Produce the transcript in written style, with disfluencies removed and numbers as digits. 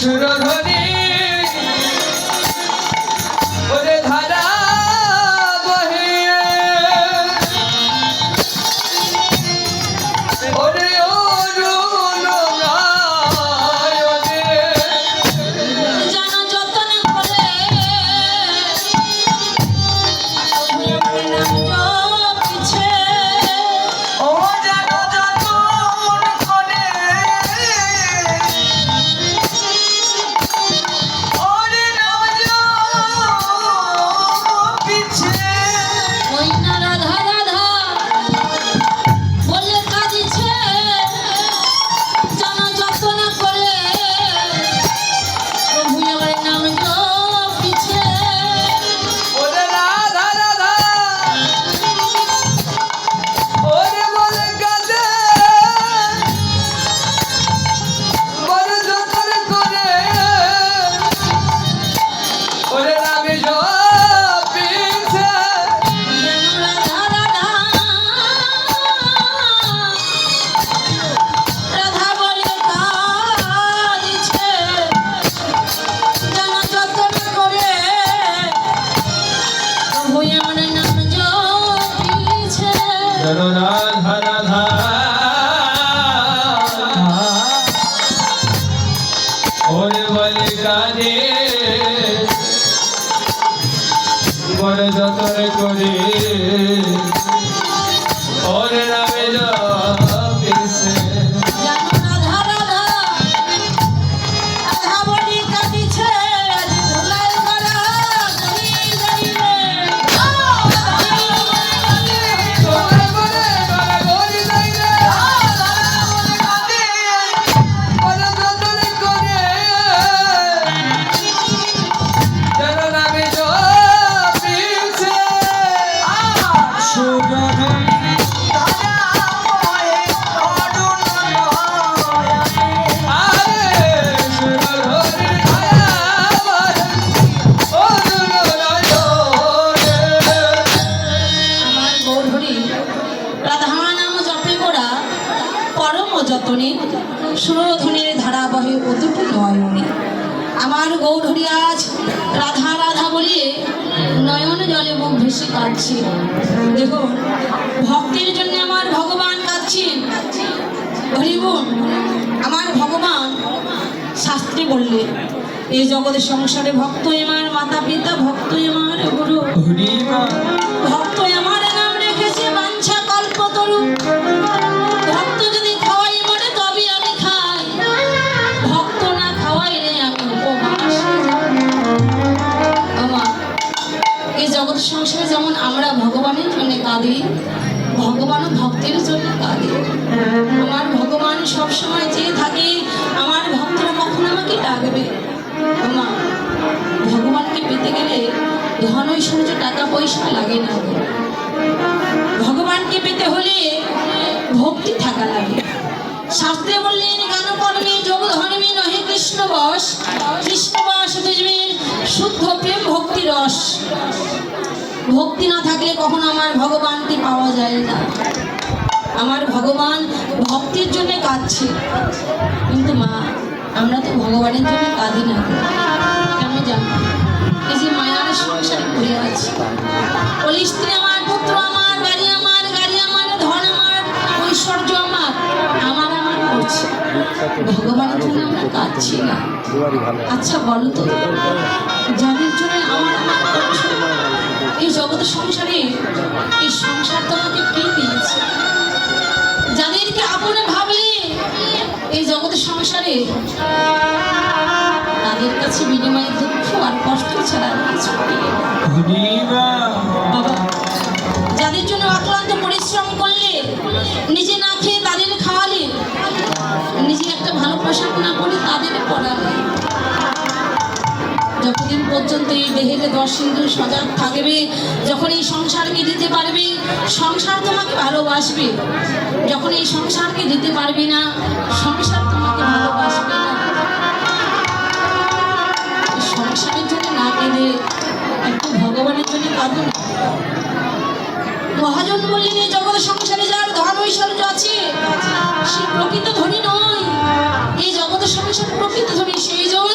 সুরধনী ওরে ধারা বহে ওরে অরুণ নয়নে যেন যতন করে নাম জপিছে ও যেন যতন করে ওরে নাম জপিছে ওই না রাধা রাধা বলে কাঁদিছে যেন যতন করে প্রভু আমার নাম জপিছে ওরে রাধা রাধা ওরে বলে কাঁদে বড় যতন করে ওরে নামে জপিছে যেন রাধা রাধা রাধা বলে কাঁদিছে যেন যতন করে প্রভু আমার নাম জপিছে যেন রাধা রাধা ওরে বলে কাঁদে বড় যতন করে ওরে নামে জপিছে যেন রাধা রাধা রাধা বলে কাঁদিছে ধুলাই করা গলি গলিরে তোরে বলে গড়া গড়ি যাইরে বলে কাঁদে বড় যতন করে যেন নামে জপিছে সুরধনী ধারা বহে অরুণ নয়নে আরে সুরধনী ধারা বহে অরুণ নয়নে আমার গৌরহরি রাধা নাম জপে গোড়া পরম যতনে সুরধনের ধারা বহে অতুটু নয়নে আমার গৌরহরি আজ রাধা রাধা বলিয়ে নয়ন জলে মুখ ভেসে কাঁদছে দেখুন ভক্তের জন্য আমার ভগবান কাঁদছেন হরিবোন আমার ভগবান শাস্ত্রে বললে এই জগতের সংসারে ভক্ত আমার মাতা পিতা ভক্ত আমার গুরু হরিমা ভক্ত আমার নাম রেখেছে বাঞ্ছা কল্পতরু ভক্ত যদি খাওয়াই মরে তবে আমি খাই ভক্ত না খাওয়াই রে আমি উপবাস আমা এই জগৎ সংসারে যেমন আমরা ভগবানের জন্য কাঁদি ভগবানও ভক্তের জন্য কাঁদে আমার ভগবান সবসময় চেয়ে থাকে আমার ভক্তরা কখন আমাকে ডাকবে আমা ভগবানকে পেতে গেলে ধন ঐশ্বর্য টাকা পয়সা লাগে না গো। ভগবানকে পেতে হলে ভক্তি থাকা লাগে শাস্ত্রে বললেন জ্ঞান কর্মে যোগ ধর্মে নহে কৃষ্ণ বশ তুজমের শুদ্ধ প্রেম ভক্তি রস ভক্তি না থাকলে কখনো আমার ভগবানকে পাওয়া যায় না আমার ভগবান ভক্তির জন্য কাঁদছে কিন্তু মা আমরা তো ভগবানের জন্য কাঁদি না গো। কেন জানো এই যে মায়ার সংসারে ঘুরে আছে বলি স্ত্রী আমার পুত্র আমার বাড়ি আমার গাড়ি আমার ধন আমার ঐশ্বর্য আমার আমার আমার করছে ভগবানের জন্য আমরা কাঁদছি না আচ্ছা বলো তো যাদের জন্য আমার আমার করছে এই জগতের সংসারে এই সংসার তোমাকে কে দিয়েছে যাদেরকে আপনে ভাবলে এই জগতের সংসারে তাদের কাছে বিনিময়ে দুঃখ আর কষ্ট ছাড়া আর কিছু নেই। হরিমা বাবা যাদের জন্য অক্লান্ত পরিশ্রম করলে নিজে না খেয়ে তাদের খাওয়ালে নিজে একটা ভালো পোশাক না পরে তাদের পরালে যতদিন পর্যন্ত এই দেহের 10 সিন্ধু সজাগ থাকবে যখন এই সংসারকে দিতে পারবে সংসার তোমাকে ভালোবাসবে যখন এই সংসারকে দিতে পারবে না সংসার তোমাকে ভালোবাসবে না এই সংসারের জন্য না কেঁদে একটু ভগবানের জন্য কাঁদো না মহাজন বললেন এই জগৎ সংসারে যার ধন ঐশ্বর্য আছে সে প্রকৃত ধনী নয়, এই জগৎ সংসার প্রকৃত ধনী সেই জন